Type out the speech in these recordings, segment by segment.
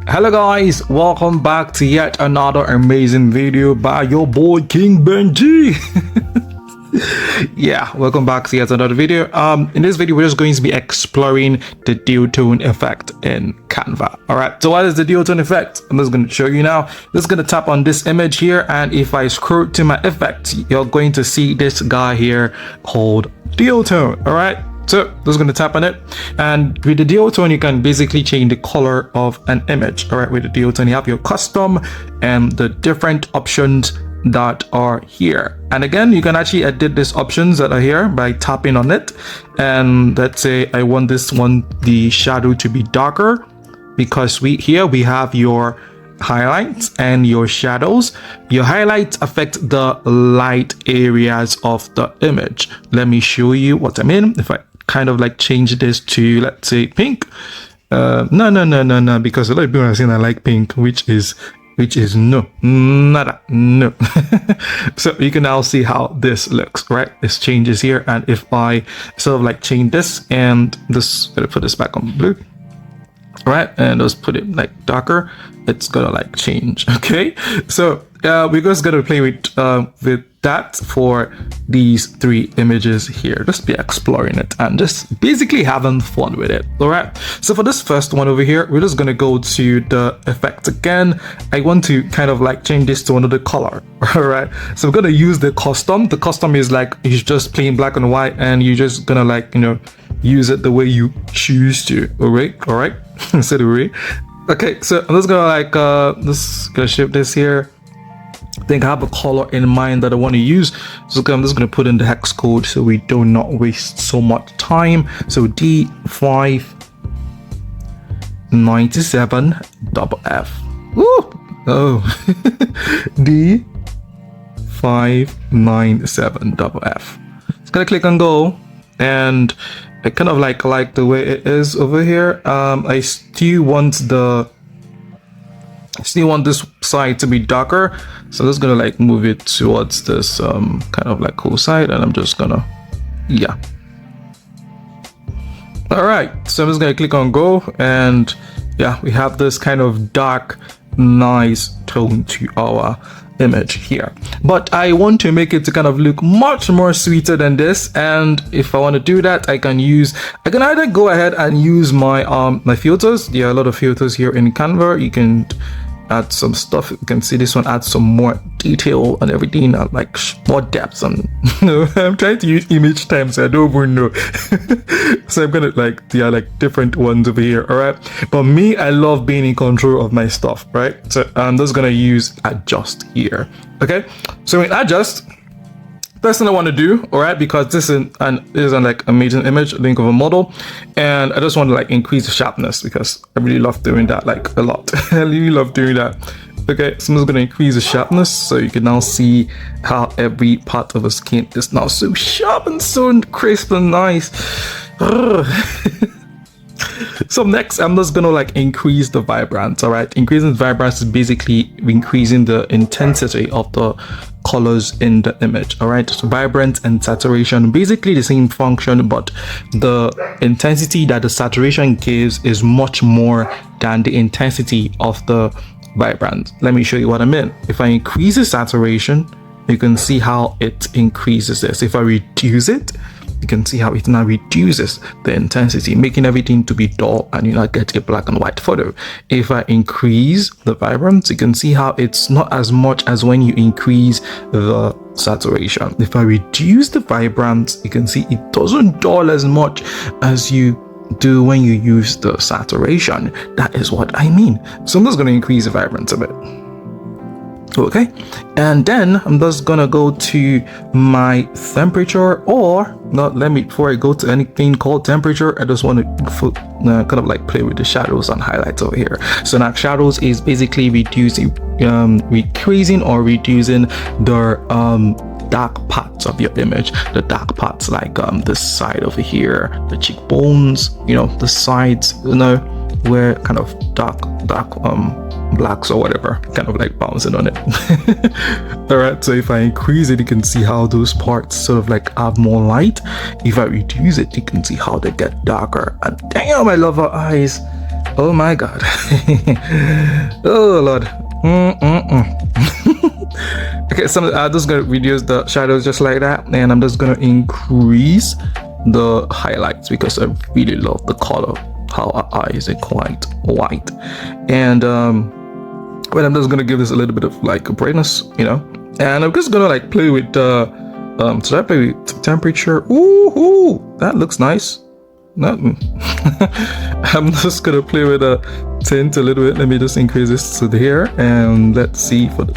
Hello guys, welcome back to yet another amazing video by your boy King Benji. Yeah, welcome back to yet another video. In this video we're just going to be exploring the duotone effect in Canva. Alright, so what is the duotone effect? I'm just going to show you now. Just going to tap on this image here, and if I scroll to my effects, you're going to see this guy here called duotone. Alright, so just going to tap on it, and with the duotone you can basically change the color of an image. All right, with the duotone you have your custom and the different options that are here, and again you can actually edit these options that are here by tapping on it. And let's say I want this one, the shadow, to be darker, because we have your highlights and your shadows. Your highlights affect the light areas of the image. Let me show you what I mean. If I kind of like change this to, let's say, pink. No, because a lot of people are saying I like pink, which is no, nada, no. So you can now see how this looks, right? This changes here, and if I sort of like change this and this, gonna put this back on blue, right, and just put it like darker, it's gonna like change. Okay, so we're just gonna play with that for these three images here. Just be exploring it and just basically having fun with it. All right, so for this first one over here, we're just gonna go to the effect again. I want to kind of like change this to another color. All right, so we're gonna use the custom. The custom is like, it's just plain black and white, and you're just gonna like, you know, use it the way you choose to. All right instead of way. Okay, so I'm just gonna like gonna shift this here. I think I have a color in mind that I want to use, so I'm just going to put in the hex code so we do not waste so much time. So D597FF. Woo! Oh, D597FF. Just gonna click on go, and I kind of like the way it is over here. I still want this side to be darker, so I'm just gonna like move it towards this kind of like cool side, and I'm just gonna, yeah. All right, so I'm just gonna click on go, and yeah, we have this kind of dark, nice tone to our image here, but I want to make it to kind of look much more sweeter than this. And if I want to do that, I can either go ahead and use my my filters. There are a lot of filters here in Canva. You can add some stuff. You can see this one adds some more detail and everything, and like more depth. And I'm trying to use image time, so I don't even know. So I'm gonna like, there are like different ones over here. All right, but me, I love being in control of my stuff, right? So I'm just gonna use adjust here. Okay, so in adjust, first thing I want to do, all right, because this is an like amazing image, link of a model, and I just want to like increase the sharpness because I really love doing that, like a lot. I really love doing that. Okay, so I'm just going to increase the sharpness so you can now see how every part of the skin is now so sharp and so crisp and nice. So next, I'm just gonna like increase the vibrance. All right, increasing the vibrance is basically increasing the intensity of the colors in the image. All right, so vibrance and saturation, basically the same function, but the intensity that the saturation gives is much more than the intensity of the vibrance. Let me show you what I mean. If I increase the saturation, you can see how it increases this. If I reduce it, you can see how it now reduces the intensity, making everything to be dull, and you now get a black and white photo. If I increase the vibrance, you can see how it's not as much as when you increase the saturation. If I reduce the vibrance, you can see it doesn't dull as much as you do when you use the saturation. That is what I mean. So I'm just going to increase the vibrance a bit. Okay, and then I'm just gonna go to my temperature, or not, let me, before I go to anything called temperature, I just want to kind of like play with the shadows and highlights over here. So now shadows is basically reducing, increasing or reducing the dark parts of your image. The dark parts like this side over here, the cheekbones, you know, the sides, you know, where kind of dark blacks or whatever, kind of like bouncing on it. All right, so if I increase it, you can see how those parts sort of like have more light. If I reduce it, you can see how they get darker. And damn, I love her eyes. Oh my god. Oh lord. Okay, so I'm just gonna reduce the shadows just like that, and I'm just gonna increase the highlights because I really love the color, how our eyes are quite white. And well, I'm just gonna give this a little bit of like a brightness, you know, and I'm just gonna like play with should I play with temperature? Ooh, that looks nice. No, I'm just gonna play with a tint a little bit. Let me just increase this to here, and let's see for the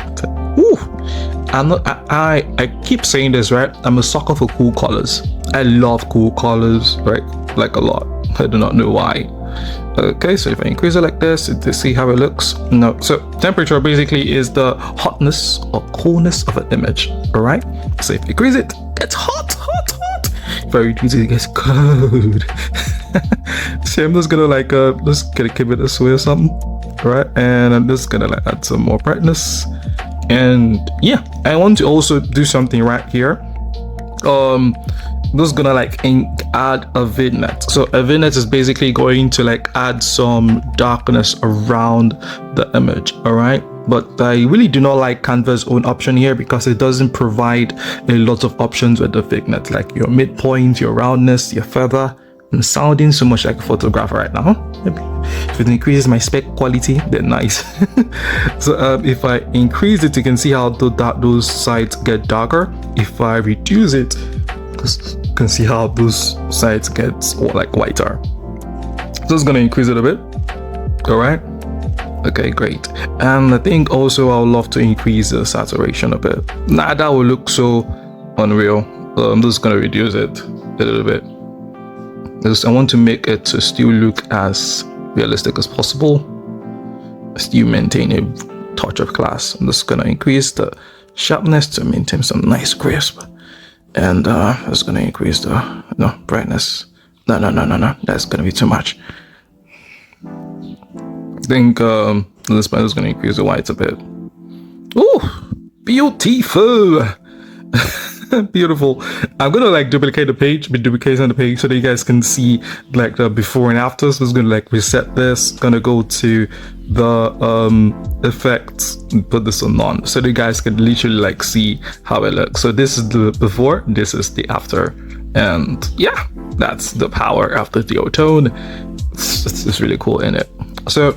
I keep saying this, right? I'm a sucker for cool colors. I love cool colors, right? Like a lot. I do not know why. Okay, so if I increase it like this to see how it looks. No, so temperature basically is the hotness or coolness of an image. All right, so if I increase it, it's hot. If I reduce it, it gets cold. So I'm just gonna like just gonna keep it this way or something. All right, and I'm just gonna like add some more brightness. And yeah, I want to also do something right here. I'm just gonna like add a vignette. So a vignette is basically going to like add some darkness around the image. All right, but I really do not like Canva's own option here because it doesn't provide a lot of options with the vignette, like your midpoint, your roundness, your feather. I'm sounding so much like a photographer right now. Maybe if it increases my spec quality, then nice. So if I increase it, you can see how those sides get darker. If I reduce it, you can see how those sides get like whiter. So it's gonna increase it a bit. All right. Okay, great. And I think also I would love to increase the saturation a bit. Nah, that will look so unreal. I'm just gonna reduce it a little bit. I want to make it to still look as realistic as possible. Still maintain a touch of class. I'm just gonna increase the sharpness to maintain some nice crisp. And I'm just gonna increase the brightness. No. That's gonna be too much. I think this one is gonna increase the whites a bit. Oh, beautiful. Beautiful. I'm gonna like duplicate the page, be duplicating the page so that you guys can see like the before and after. So I'm gonna like reset this, gonna go to the effects and put this on none so that you guys can literally like see how it looks. So this is the before, this is the after, and yeah, that's the power of the Duotone. It's really cool in it. So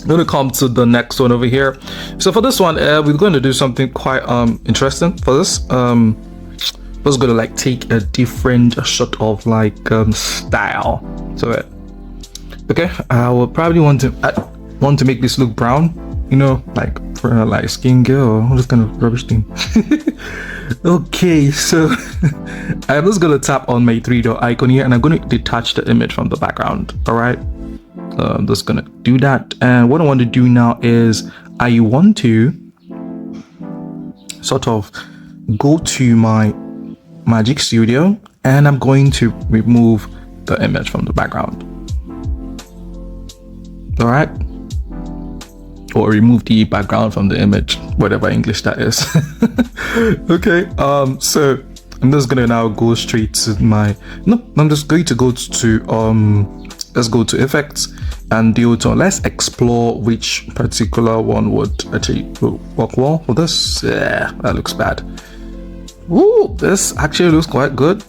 I'm going to come to the next one over here. So for this one, we're going to do something quite interesting for this. I'm just going to like take a different sort of like style to it. Okay, I will probably want to make this look brown, you know, like for a light skin girl or this kind of rubbish thing. Okay, so I'm just going to tap on my 3-dot icon here, and I'm going to detach the image from the background. All right. I'm just gonna do that, and what I want to do now is I want to sort of go to my Magic Studio, and I'm going to remove the image from the background. All right, or remove the background from the image, whatever English that is. Okay, so I'm just gonna now go straight to I'm just going to go to let's go to effects and Duotone. Let's explore which particular one would actually work well for this. Yeah, that looks bad. Ooh, this actually looks quite good.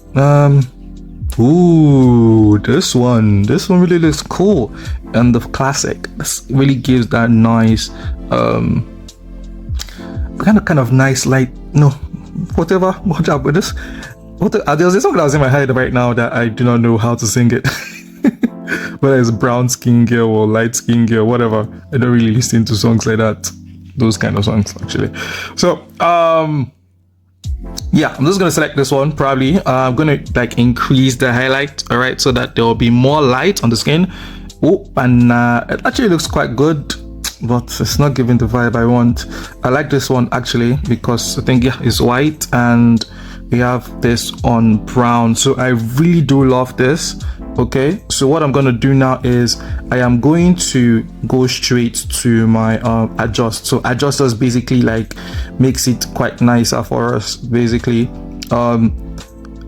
Ooh, this one really looks cool, and the classic. This really gives that nice kind of nice light. Whatever. Watch out with this. There's something that's in my head right now that I do not know how to sing it. Whether it's brown skin girl or light skin girl, whatever. I don't really listen to songs like that. Those kind of songs, actually. So, yeah, I'm just gonna select this one. Probably, I'm gonna like increase the highlight. All right, so that there will be more light on the skin. Oh, and it actually looks quite good, but it's not giving the vibe I want. I like this one actually because I think it's white and we have this on brown. So I really do love this. Okay, so what I'm gonna do now is I am going to go straight to my adjust. So adjusters basically like makes it quite nicer for us. Basically,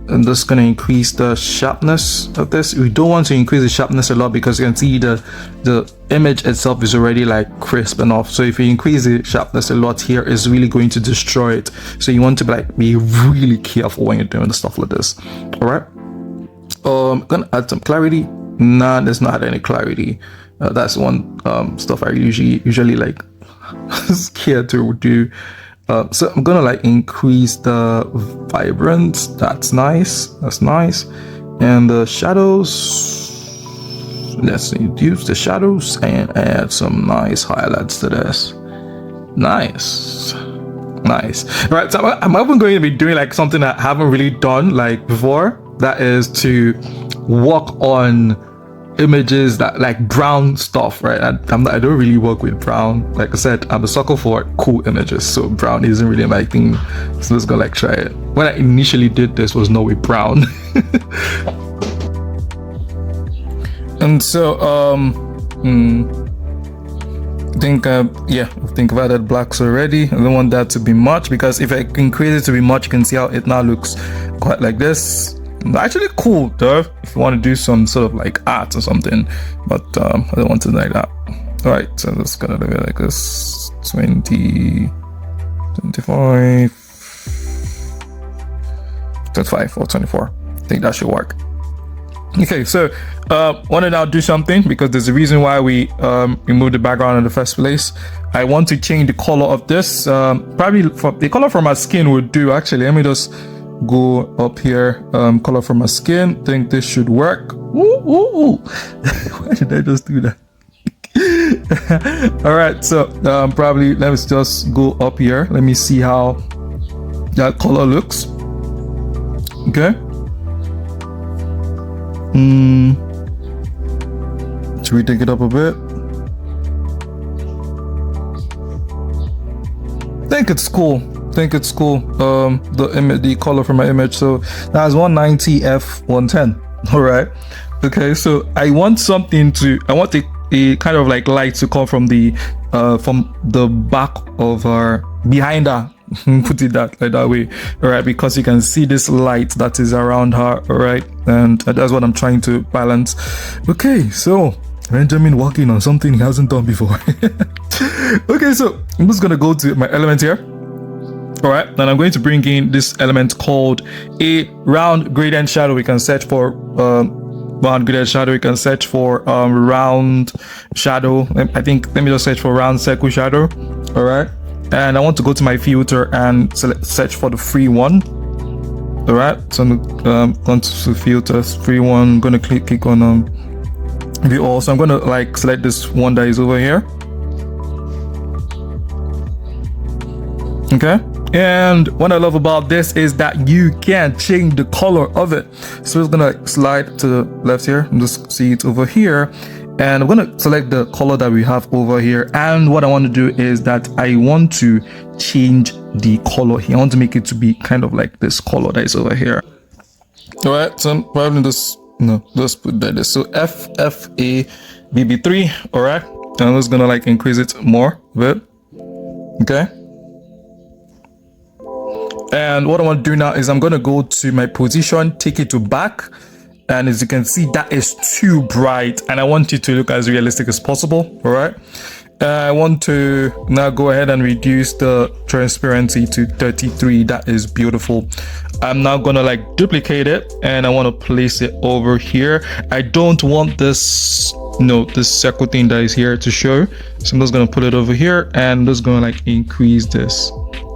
I'm just going to increase the sharpness of this. We don't want to increase the sharpness a lot because you can see the image itself is already like crisp enough. So if you increase the sharpness a lot here, it's really going to destroy it. So you want to be really careful when you're doing the stuff like this. All right. I'm gonna add some clarity. Nah, there's not any clarity. That's one stuff I usually like scared to do. So I'm gonna like increase the vibrance. That's nice. And the shadows, let's reduce the shadows and add some nice highlights to this. Nice. Right, so I'm even going to be doing like something that I haven't really done like before. That is to work on images that like brown stuff, right? I don't really work with brown. Like I said, I'm a sucker for cool images, so brown isn't really my thing. So let's go like try it. When I initially did this was not with brown. And so I think I've added blacks already. I don't want that to be much, because if I increase it to be much, you can see how it now looks quite like this. Actually cool though, if you want to do some sort of like art or something, but I don't want it like that. All right, so let's gonna do it like this. 20, 25, 25 or 24. I think that should work. Okay, so want to now do something, because there's a reason why we removed the background in the first place. I want to change the color of this. Probably the color from my skin would do. Actually, let me just go up here. Color from my skin. I think this should work. Why did I just do that? All right, so probably let's just go up here. Let me see how that color looks. Okay. Should we take it up a bit? I think it's cool. The color from my image. So that's 190 f110. All right. Okay. So I want a kind of like light to come from the back of her, behind her. Put it like that way. All right, because you can see this light that is around her. All right, and that's what I'm trying to balance. Okay, so Benjamin working on something he hasn't done before. Okay, so I'm just gonna go to my element here. All right, and I'm going to bring in this element called a round gradient shadow. We can search for round gradient shadow. We can search for round shadow. I think let me just search for round circle shadow. All right, and I want to go to my filter and search for the free one. All right, so I'm going to filters, free one. I'm going to click on view all. So I'm going to like select this one that is over here. Okay, and what I love about this is that you can change the color of it. So it's gonna slide to the left here and just see it over here, and I'm gonna select the color that we have over here. And what I want to do is that I want to change the color here. I want to make it to be kind of like this color that is over here. All right, so I'm probably just put that. So FFABB3. All right, and I'm just gonna like increase it more a bit. Okay. And what I want to do now is I'm going to go to my position, take it to back. And as you can see, that is too bright. And I want it to look as realistic as possible. All right. I want to now go ahead and reduce the transparency to 33. That is beautiful. I'm now going to like duplicate it, and I want to place it over here. I don't want this, this circle thing that is here to show. So I'm just going to put it over here, and I'm just going to like increase this.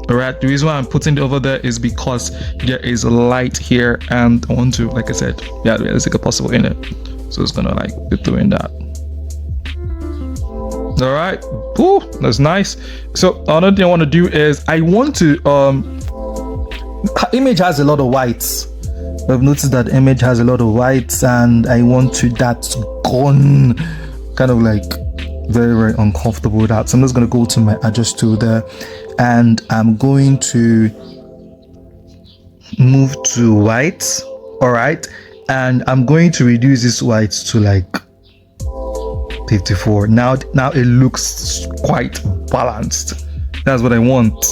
All right, the reason why I'm putting it over there is because there is light here, and I want to, like I said, realistic as possible in it. So it's gonna like be doing that. All right, ooh, that's nice. So another thing I want to do is I want to image has a lot of whites. I've noticed that image has a lot of whites, and I want to that's gone, kind of like very, very uncomfortable with that. So I'm just gonna go to my adjust tool there, and I'm going to move to white. All right, and I'm going to reduce this white to like 54. Now it looks quite balanced. That's what I want.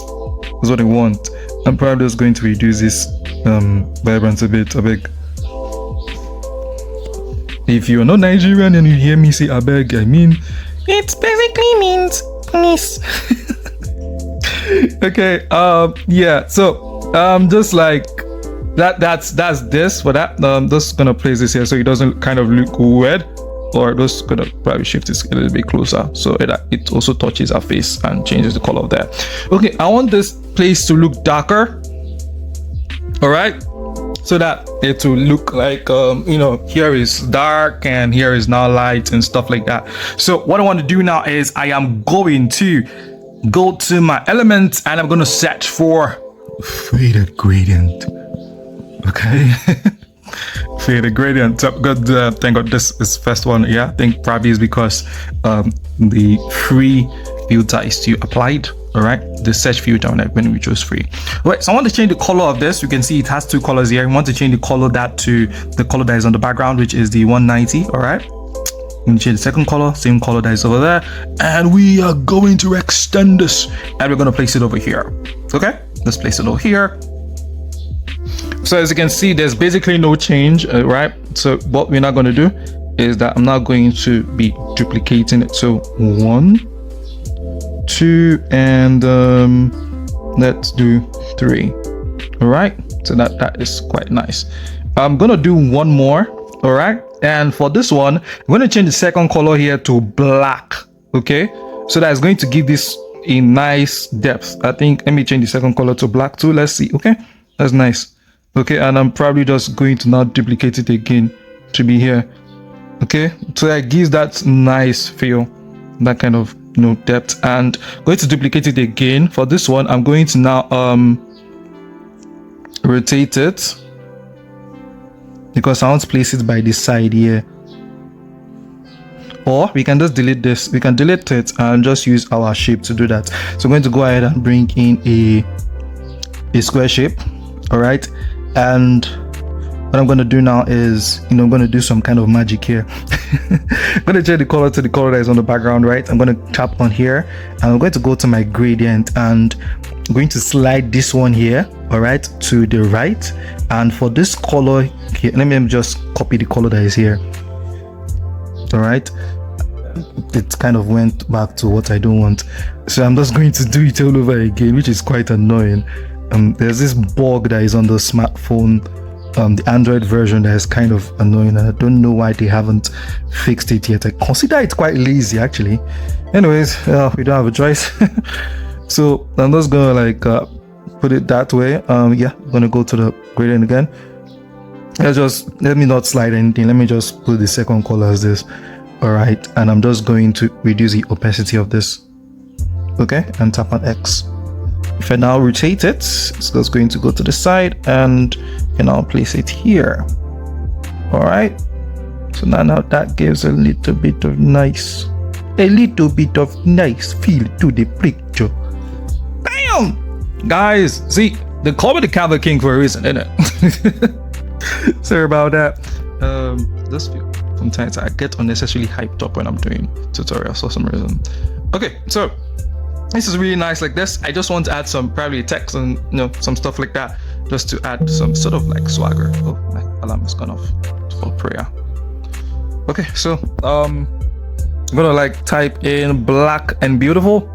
I'm probably just going to reduce this vibrance a bit, a big. If you're not Nigerian and you hear me say abeg, I mean it basically means please. Okay, yeah, so just like that's this for that. Just gonna place this here so it doesn't kind of look weird, or just gonna probably shift this a little bit closer so it also touches our face and changes the color of that. Okay, I want this place to look darker, all right, so that it will look like you know, here is dark and here is now light and stuff like that. So what I want to do now is I am going to go to my elements and I'm going to search for faded gradient. Okay. Faded gradient. Thank God this is first one. Yeah, I think probably is because the free filter is still applied. All right, the search filter when we chose free. All right, so I want to change the color of this. You can see it has two colors here. I want to change the color that to the color that is on the background, which is the 190. All right, I'm going to change the second color, same color that is over there, and we are going to extend this and we're going to place it over here. Okay, let's place it over here. So as you can see, there's basically no change, right? So what we're not going to do is that I'm not going to be duplicating it. So 1, 2, and let's do 3. All right, so that is quite nice. I'm gonna do one more. All right, and for this one, I'm going to change the second color here to black. Okay, so that's going to give this a nice depth. I think let me change the second color to black too. Let's see. Okay, that's nice. Okay, and I'm probably just going to now duplicate it again to be here. Okay, so that gives that nice feel, that kind of, you know, depth. And going to duplicate it again. For this one, I'm going to now rotate it because I want to place it by this side here. Or we can just delete this. We can delete it and just use our shape to do that. So I'm going to go ahead and bring in a square shape. All right, and what I'm going to do now is, you know, I'm going to do some kind of magic here. I'm going to change the color to the color that is on the background, right? I'm going to tap on here and I'm going to go to my gradient and I'm going to slide this one here, all right, to the right. And for this color here, let me just copy the color that is here. All right, it kind of went back to what I don't want, so I'm just going to do it all over again, which is quite annoying. There's this bug that is on the smartphone, the Android version, that is kind of annoying, and I don't know why they haven't fixed it yet. I consider it quite lazy actually. Anyways, we don't have a choice. So I'm just gonna like put it that way. Yeah, I'm gonna go to the gradient again. Let me not slide anything. Let me just put the second color as this. All right, and I'm just going to reduce the opacity of this. Okay, and tap on X. If I now rotate it, it's just going to go to the side and can now place it here. All right, so now that gives a little bit of nice feel to the picture. Damn, guys, see, they call me the Canva King for a reason, isn't it? Sorry about that. This feel sometimes I get unnecessarily hyped up when I'm doing tutorials for some reason. Okay, so this is really nice like this. I just want to add some probably text and, you know, some stuff like that, just to add some sort of like swagger. Oh, my alarm has gone off for prayer. Okay, so I'm gonna like type in black and beautiful.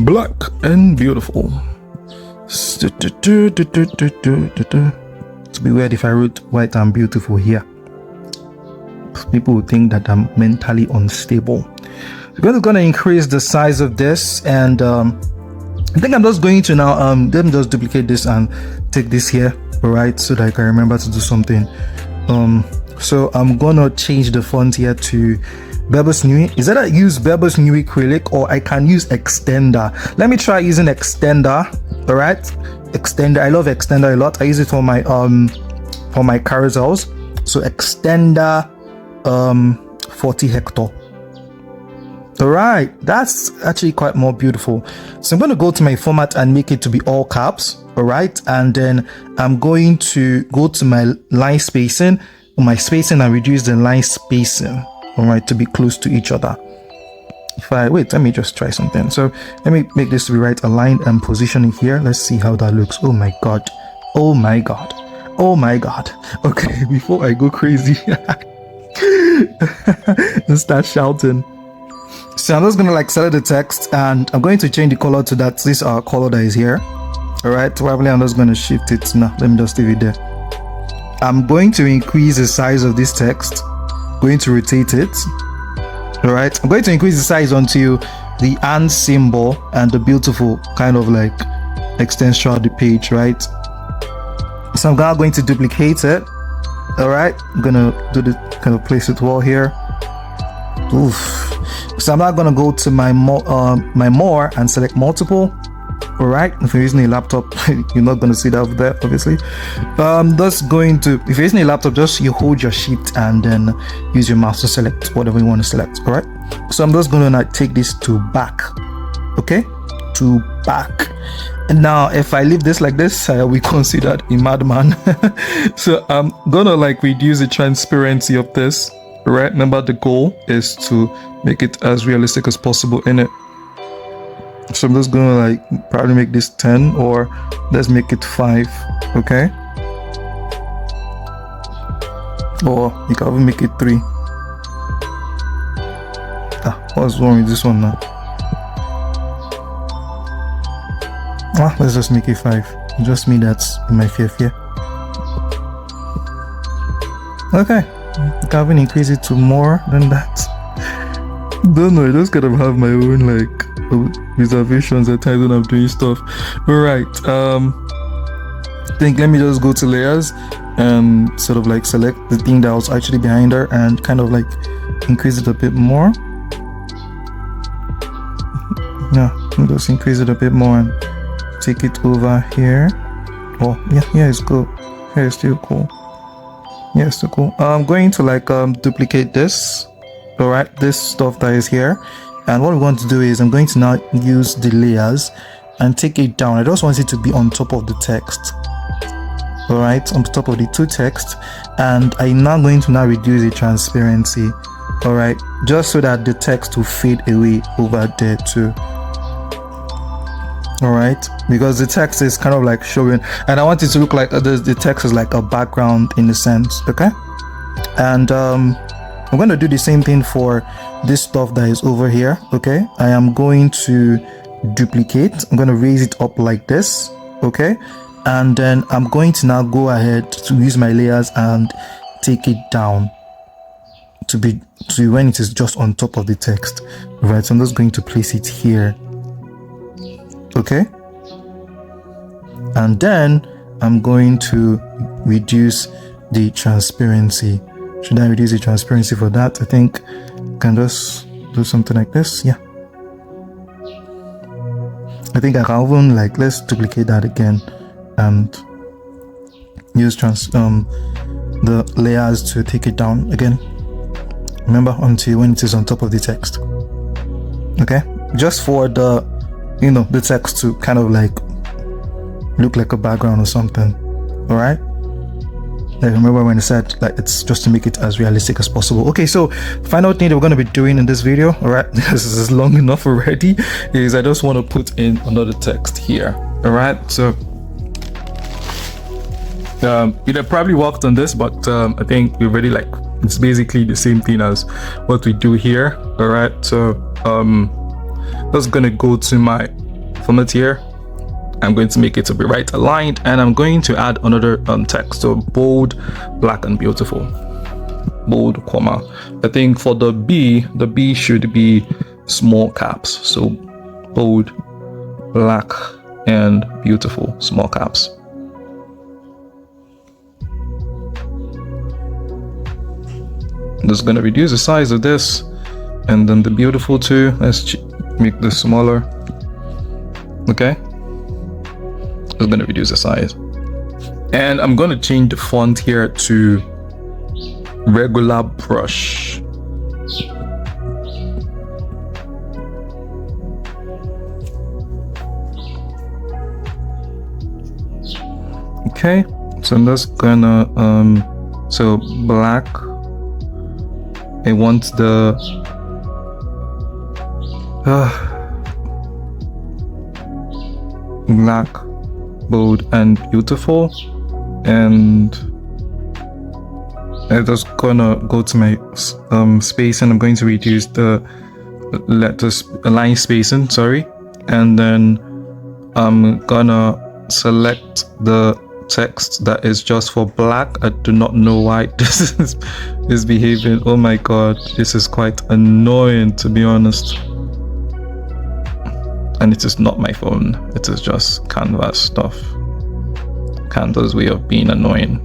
Black and beautiful. It'd be weird if I wrote white and beautiful here. People would think that I'm mentally unstable. I'm going to increase the size of this, and I think I'm just going to now let me just duplicate this and take this here, all right, so that I can remember to do something. So I'm gonna change the font here to Bebus Neue. Is that I use Bebus Neue acrylic, or I can use extender? Let me try using extender. All right, extender. I love extender a lot. I use it for my carousels. So extender 40 hectare. All right, that's actually quite more beautiful. So I'm going to go to my format and make it to be all caps. All right, and then I'm going to go to my line spacing, and reduce the line spacing, all right, to be close to each other. Let me just try something. So let me make this to be right aligned and positioning here. Let's see how that looks. Oh my god, Oh my god. Oh my god. Okay, before I go crazy and start shouting. So I'm just gonna like select the text and I'm going to change the color to that this color that is here. Alright, probably I'm just gonna shift it now. Let me just leave it there. I'm going to increase the size of this text, going to rotate it. Alright, I'm going to increase the size until the and symbol and the beautiful kind of like extends throughout the page, right? So I'm now going to duplicate it. Alright, I'm gonna do the kind of place it well here. Oof. So I'm now gonna go to my more and select multiple. All right, if you're using a laptop, you're not going to see that over there, obviously. That's going to, if you're using a laptop, just you hold your shift and then use your mouse to select whatever you want to select. All right, so I'm just going to take this to back. Okay, to back. And now if I leave this like this, we considered a madman. So I'm gonna like reduce the transparency of this. All right, remember the goal is to make it as realistic as possible in it. So I'm just gonna like probably make this 10, or let's make it 5. Okay, or you can even make it 3. What's wrong with this one now? Let's just make it 5. Just me, that's my fear. Okay, you can even increase it to more than that. Don't know, I just kind of have my own like reservations at times when I'm doing stuff. Alright, I think let me just go to layers and sort of like select the thing that was actually behind her and kind of like increase it a bit more. Yeah, just increase it a bit more and take it over here. Oh yeah, it's cool. Yeah, it's still cool. Yeah, it's still cool. I'm going to like duplicate this. Alright, this stuff that is here. And what we want to do is I'm going to now use the layers and take it down. I just want it to be on top of the text. Alright, on top of the two texts. And I'm now going to now reduce the transparency. Alright, just so that the text will fade away over there too. Alright, because the text is kind of like showing, and I want it to look like the text is like a background in a sense. Okay, and I'm going to do the same thing for this stuff that is over here. Okay, I am going to duplicate. I'm going to raise it up like this. Okay, and then I'm going to now go ahead to use my layers and take it down to when it is just on top of the text. Right, so I'm just going to place it here. Okay, and then I'm going to reduce the transparency. Should I reduce the transparency for that? I think I can just do something like this. Yeah, I think I can even like, let's duplicate that again and use the layers to take it down again. Remember, until when it is on top of the text. Okay, just for the the text to kind of like look like a background or something. All right, like remember when I said like it's just to make it as realistic as possible. Okay, so final thing that we're going to be doing in this video, all right, this is long enough already, is I just want to put in another text here. All right, so it probably worked on this, but I think we already like, it's basically the same thing as what we do here. All right, so just gonna go to my format here. I'm going to make it to be right aligned, and I'm going to add another text. So bold, black, and beautiful. Bold, comma. I think for the B should be small caps. So bold, black, and beautiful, small caps. I'm just gonna reduce the size of this, and then the beautiful too. Let's make this smaller. Okay, I'm gonna reduce the size, and I'm gonna change the font here to regular brush. Okay, so I'm just gonna so black, I want the black, bold and beautiful, and I'm just gonna go to my space, and I'm going to reduce the line spacing, sorry, and then I'm gonna select the text that is just for black. I do not know why this is behaving. Oh my god, this is quite annoying, to be honest. And it is not my phone, it is just Canva stuff. Canva's way of being annoying.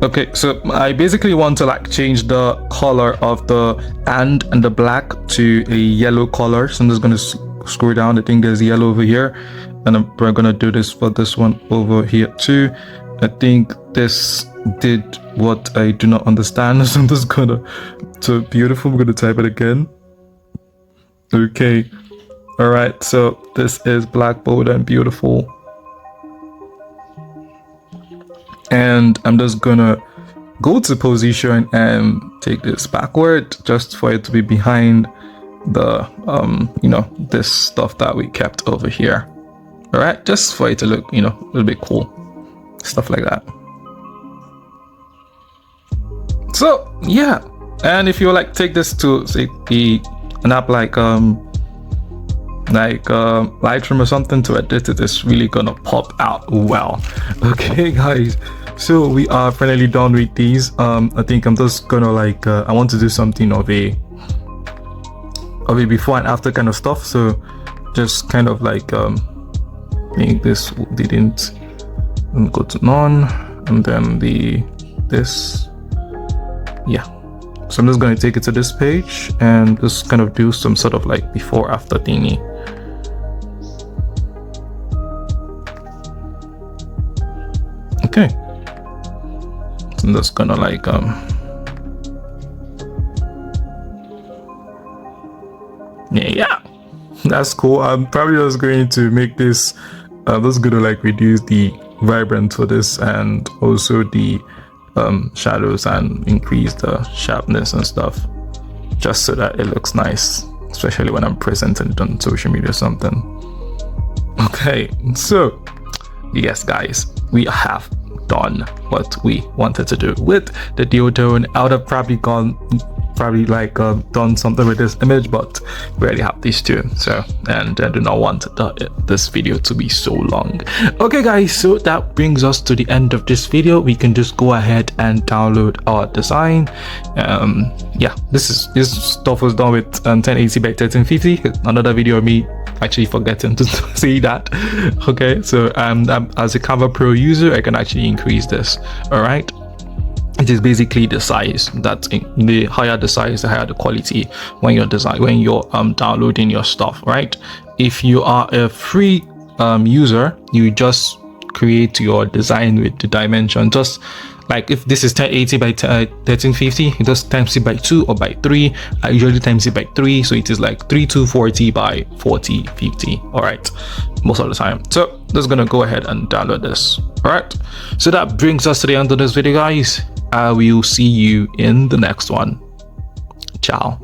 Okay, so I basically want to like change the color of the and the black to a yellow color. So I'm just gonna scroll down. I think there's yellow over here, and we're gonna do this for this one over here too. I think this did what I do not understand, so I'm just gonna, so beautiful, I'm gonna type it again. Okay, all right, so this is black, bold and beautiful. And I'm just gonna go to position and take this backward just for it to be behind the you know, this stuff that we kept over here. All right, just for it to look, you know, a little bit cool, stuff like that. So yeah, and if you like take this to say an app like Lightroom or something to edit it, it's really gonna pop out well. Okay guys, so we are finally done with these. I think I'm just gonna like I want to do something of a before and after kind of stuff, so just kind of like I think this didn't go to none, and then this, yeah. So I'm just going to take it to this page and just kind of do some sort of like before after thingy. Okay, so I'm just gonna like yeah, that's cool. I'm probably just going to make this I'm just gonna like reduce the vibrance for this, and also the shadows, and increase the sharpness and stuff, just so that it looks nice, especially when I'm presenting it on social media or something. Okay, so yes guys, we have done what we wanted to do with the duotone. I would have probably done something with this image, but we already have these two, so, and I do not want this video to be so long. Okay guys, so that brings us to the end of this video. We can just go ahead and download our design. Yeah, this stuff was done with 1080 by 1350. Another video of me actually forgetting to say that. Okay, so as a Canva Pro user, I can actually increase this. All right, it is basically the size. That the higher the size, the higher the quality when you're downloading your stuff, right? If you are a free user, you just create your design with the dimension. Just like if this is 1080 by 1350, you just times it by 2 or by 3. I usually times it by 3, so it is like 3240 by 4050. All right, most of the time. So just gonna go ahead and download this. All right, so that brings us to the end of this video guys. I will see you in the next one. Ciao.